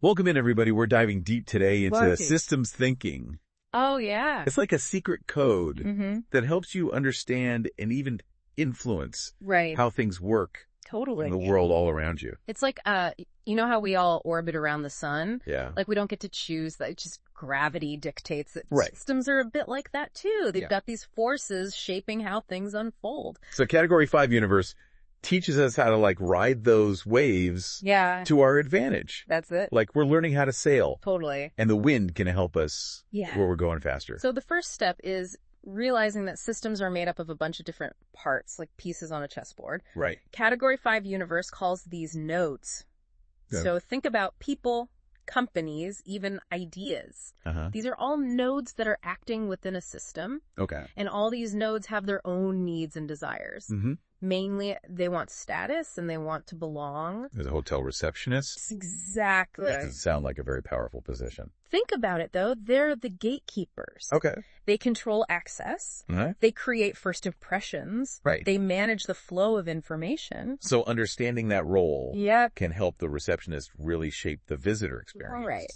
Welcome in, everybody. We're diving deep today into Lucky. systems thinking. Oh, yeah. It's like a secret code Mm-hmm. that helps you understand and even influence Right. how things work Totally. in the world all around you. It's like, you know how we all orbit around the sun? Yeah. Like, we don't get to choose that. Just gravity dictates that. Right. Systems are a bit like that, too. They've Yeah. got these forces shaping how things unfold. So Category 5 universe teaches us how to ride those waves Yeah. to our advantage. That's it. Like we're learning how to sail, Totally. and the wind can help us Yeah. where we're going faster. So the first step is realizing that systems are made up of a bunch of different parts, like pieces on a chessboard. Right. Category 5 universe calls these nodes. Yeah. So think about people, companies, even ideas. Uh-huh. These are all nodes that are acting within a system, Okay. and all these nodes have their own needs and desires. Mm-hmm. Mainly, they want status and they want to belong. There's a hotel receptionist. Exactly. That doesn't sound like a very powerful position. Think about it, though. They're the gatekeepers. Okay. They control access. All right. They create first impressions. Right. They manage the flow of information. So understanding that role Yep. can help the receptionist really shape the visitor experience. Right.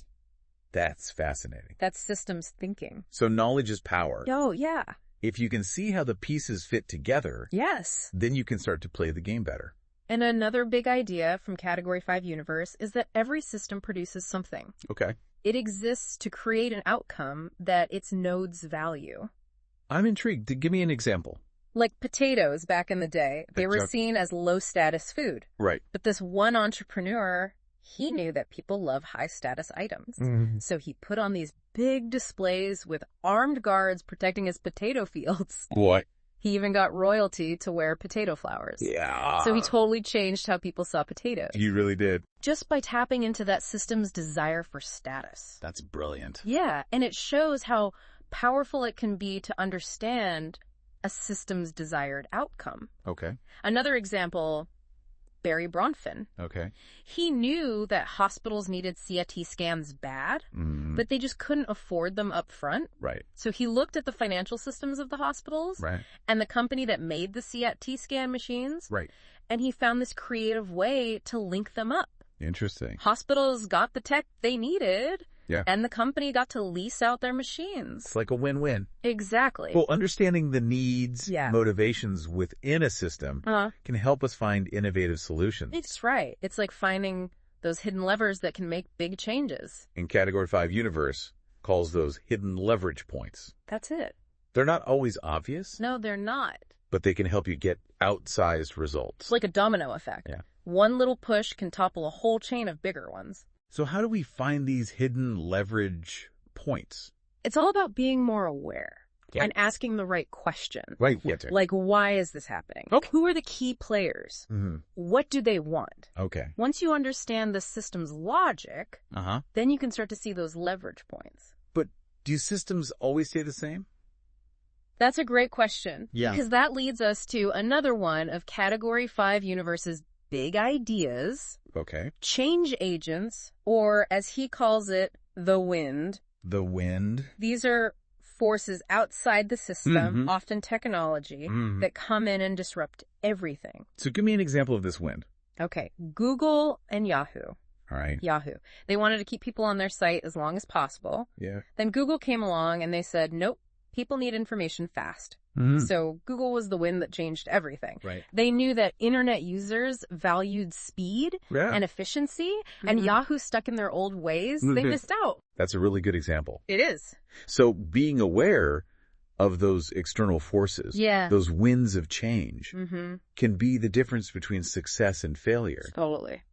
That's fascinating. That's systems thinking. So knowledge is power. Oh, yeah. If you can see how the pieces fit together, Yes. then you can start to play the game better. And another big idea from Category 5 universe is that every system produces something. Okay. It exists to create an outcome that its nodes value. I'm intrigued. Give me an example. Like potatoes back in the day, they were seen as low-status food. Right. But this one entrepreneur, he knew that people love high-status items. Mm-hmm. So he put on these big displays with armed guards protecting his potato fields. What? He even got royalty to wear potato flowers. Yeah. So he totally changed how people saw potatoes. He really did. Just by tapping into that system's desire for status. That's brilliant. Yeah, and it shows how powerful it can be to understand a system's desired outcome. Okay. Another example, Barry Bronfman. Okay. He knew that hospitals needed CT scans bad, Mm-hmm. but they just couldn't afford them up front. Right. So he looked at the financial systems of the hospitals Right. and the company that made the CT scan machines, Right. and he found this creative way to link them up. Interesting. Hospitals got the tech they needed, Yeah. and the company got to lease out their machines. It's like a win-win. Exactly. Well, understanding the needs, Yeah. motivations within a system can help us find innovative solutions. It's right. It's like finding those hidden levers that can make big changes. In Category 5 universe calls those hidden leverage points. That's it. They're not always obvious, No, they're not. but they can help you get outsized results. It's like a domino effect. Yeah. One little push can topple a whole chain of bigger ones. So how do we find these hidden leverage points? It's all about being more aware Yeah. and asking the right question. Right. Yeah. Like, why is this happening? Okay. Who are the key players? Mm-hmm. What do they want? Okay. Once you understand the system's logic, Uh-huh. then you can start to see those leverage points. But do systems always stay the same? That's a great question. Yeah. Because that leads us to another one of Category 5 Universe's big ideas, Okay. change agents, or as he calls it, the wind. The wind. These are forces outside the system, Mhm. often technology, Mhm. that come in and disrupt everything. So give me an example of this wind. Okay, Google and Yahoo. All right. Yahoo. They wanted to keep people on their site as long as possible. Yeah. Then Google came along and they said, nope, people need information fast. Mm-hmm. So Google was the wind that changed everything. Right. They knew that internet users valued speed Yeah. and efficiency, and Yahoo stuck in their old ways. They Mhm. missed out. That's a really good example. It is. So being aware of those external forces, Yeah. those winds of change, Mm-hmm. can be the difference between success and failure. Totally.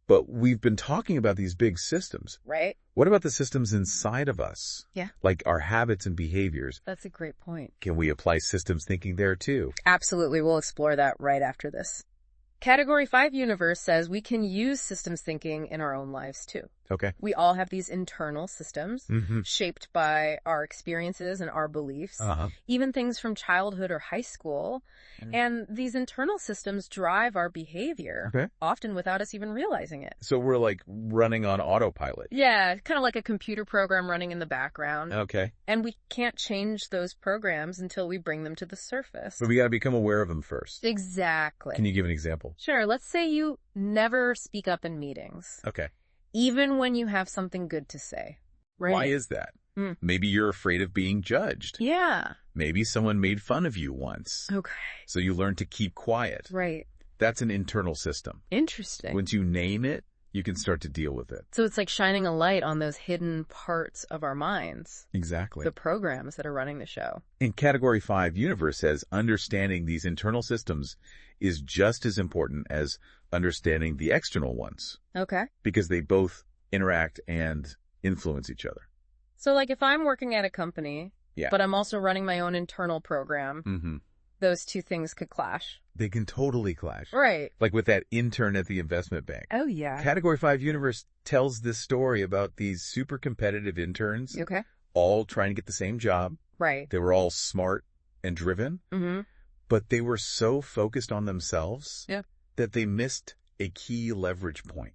But we've been talking about these big systems. Right? What about the systems inside of us? Yeah. Like our habits and behaviors. That's a great point. Can we apply systems thinking there too? Absolutely. We'll explore that right after this. Category 5 Universe says we can use systems thinking in our own lives too. Okay. We all have these internal systems Mm-hmm. shaped by our experiences and our beliefs, Uh-huh. even things from childhood or high school. And these internal systems drive our behavior, Okay. often without us even realizing it. So we're like running on autopilot. Yeah, kind of like a computer program running in the background. Okay. And we can't change those programs until we bring them to the surface. But we got to become aware of them first. Exactly. Can you give an example? Sure, let's say you never speak up in meetings. Okay. even when you have something good to say. Right? Why is that? Maybe you're afraid of being judged. Yeah. Maybe someone made fun of you once. Okay. So you learn to keep quiet. Right. That's an internal system. Interesting. Once you name it, you can start to deal with it. So it's like shining a light on those hidden parts of our minds. Exactly. The programs that are running the show. In Category 5, Universe says understanding these internal systems is just as important as understanding the external ones. Okay. Because they both interact and influence each other. So like if I'm working at a company, Yeah. but I'm also running my own internal program, those two things could clash. They can totally clash. Right. Like with that intern at the investment bank. Oh, yeah. Category 5 Universe tells this story about these super competitive interns. Okay. All trying to get the same job. Right. They were all smart and driven. But they were so focused on themselves that they missed a key leverage point.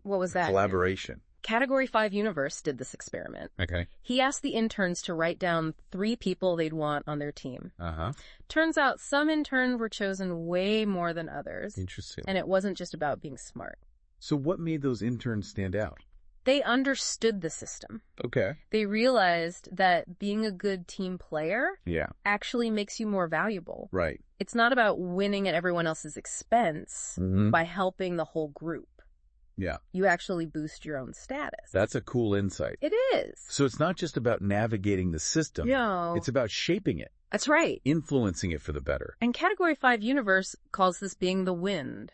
What was that? Collaboration. Category 5 Universe did this experiment. Okay. He asked the interns to write down 3 people they'd want on their team. Turns out some interns were chosen way more than others. Interesting. And it wasn't just about being smart. So what made those interns stand out? They understood the system. Okay. They realized that being a good team player Yeah. actually makes you more valuable. Right. It's not about winning at everyone else's expense by helping the whole group. Yeah. You actually boost your own status. That's a cool insight. It is. So it's not just about navigating the system. No. It's about shaping it, That's right. influencing it for the better. And Category 5 Universe calls this being the wind.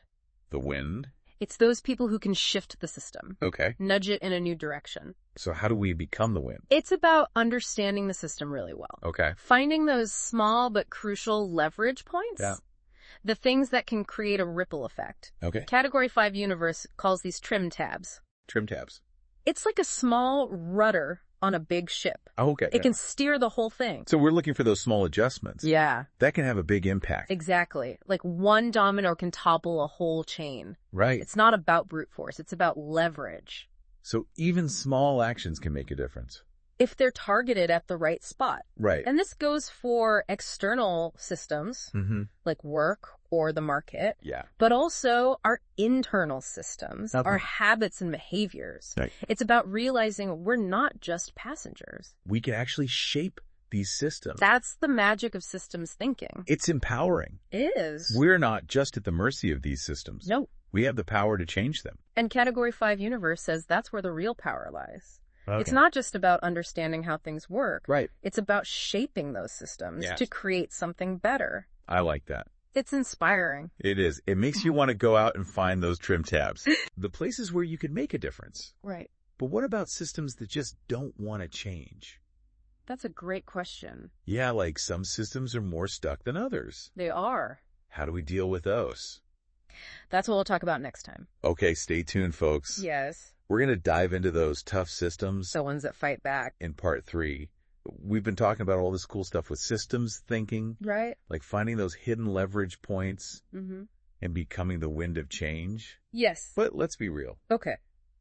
The wind. It's those people who can shift the system, Okay. nudge it in a new direction. So how do we become the wind? It's about understanding the system really well. Okay. Finding those small but crucial leverage points. Yeah. The things that can create a ripple effect. Okay. Category 5 Universe calls these trim tabs. Trim tabs. It's like a small rudder on a big ship. Oh, okay. It can steer the whole thing. So we're looking for those small adjustments. Yeah, That can have a big impact. exactly. Like one domino can topple a whole chain. Right. It's not about brute force. It's about leverage. So even small actions can make a difference. If they're targeted at the right spot. Right. And this goes for external systems, like work or the market, Yeah. but also our internal systems, Okay. our habits and behaviors. Right. It's about realizing we're not just passengers. We can actually shape these systems. That's the magic of systems thinking. It's empowering. It is. We're not just at the mercy of these systems. No. We have the power to change them. And Category 5 Universe says that's where the real power lies. Okay. It's not just about understanding how things work. Right. It's about shaping those systems Yeah. to create something better. I like that. It's inspiring. It is. It makes you want to go out and find those trim tabs. The places where you can make a difference. Right. But what about systems that just don't want to change? That's a great question. Yeah, like some systems are more stuck than others. They are. How do we deal with those? That's what we'll talk about next time. Okay, stay tuned, folks. Yes. We're going to dive into those tough systems The ones that fight back. in part 3. We've been talking about all this cool stuff with systems thinking, Right? like finding those hidden leverage points Mm-hmm. and becoming the wind of change. Yes. But let's be real. Okay.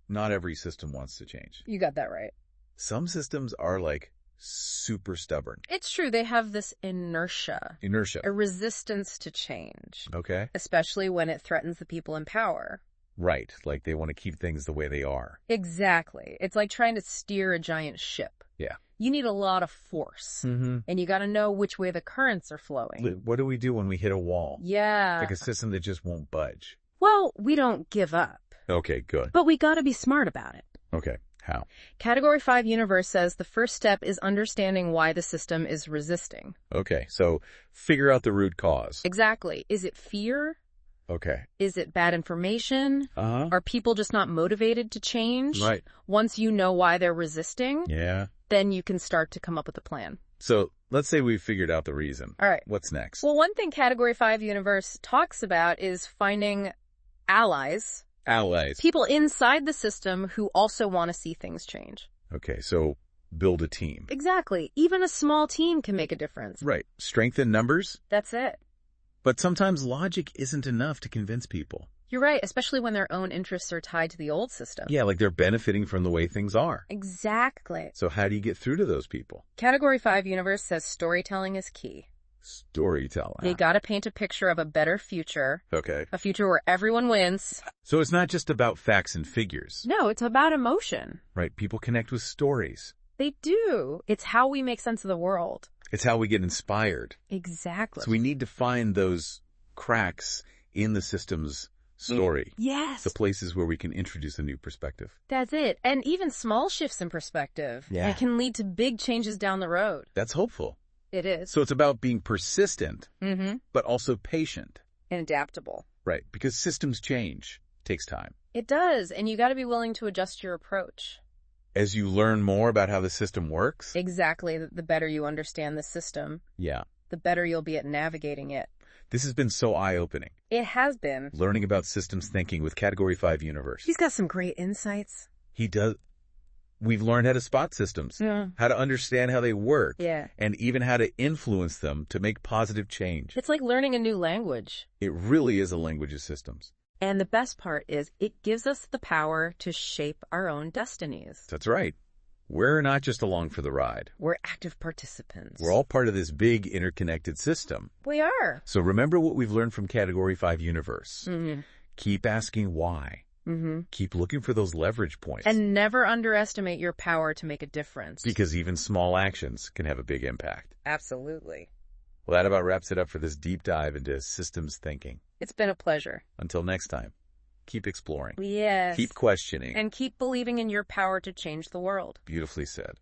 Not every system wants to change. You got that right. Some systems are like super stubborn. It's true. They have this inertia, Inertia. a resistance to change, Okay. especially when it threatens the people in power. Right. Like they want to keep things the way they are. Exactly. It's like trying to steer a giant ship. Yeah. You need a lot of force, Mm-hmm. and you got to know which way the currents are flowing. What do we do when we hit a wall? Yeah. Like a system that just won't budge. Well, we don't give up, Okay, good. but we got to be smart about it. Okay. How? Category 5 Universe says the first step is understanding why the system is resisting. Okay. So figure out the root cause. Exactly. Is it fear? Okay. Is it bad information? Uh-huh. Are people just not motivated to change? Right. Once you know why they're resisting, Yeah. then you can start to come up with a plan. So let's say we figured out the reason. All right. What's next? Well, one thing Category 5 Universe talks about is finding allies, Allies. people inside the system who also want to see things change. Okay. So build a team. Exactly. Even a small team can make a difference. Right. Strengthen numbers. That's it. But sometimes logic isn't enough to convince people. You're right, especially when their own interests are tied to the old system. Yeah, like they're benefiting from the way things are. Exactly. So how do you get through to those people? Category 5 Universe says storytelling is key. Storytelling. They gotta paint a picture of a better future. Okay. A future where everyone wins. So it's not just about facts and figures. No, it's about emotion. Right. People connect with stories. They do. It's how we make sense of the world. It's how we get inspired. Exactly. So we need to find those cracks in the system's story. Yes. The places where we can introduce a new perspective. That's it. And even small shifts in perspective. Yeah. It can lead to big changes down the road. That's hopeful. It is. So it's about being persistent, but also patient. And adaptable. Right. Because systems change. Takes time. It does. And you got to be willing to adjust your approach. As you learn more about how the system works. Exactly. The better you understand the system. Yeah. The better you'll be at navigating it. This has been so eye-opening. It has been. Learning about systems thinking with Category 5 Universe. He's got some great insights. He does. We've learned how to spot systems, how to understand how they work, and even how to influence them to make positive change. It's like learning a new language. It really is a language of systems. And the best part is it gives us the power to shape our own destinies. That's right. We're not just along for the ride. We're active participants. We're all part of this big interconnected system. We are. So remember what we've learned from Category 5 Universe. Keep asking why. Keep looking for those leverage points. And never underestimate your power to make a difference. Because even small actions can have a big impact. Absolutely. Well, that about wraps it up for this deep dive into systems thinking. It's been a pleasure. Until next time, keep exploring. Yes. Keep questioning. And keep believing in your power to change the world. Beautifully said.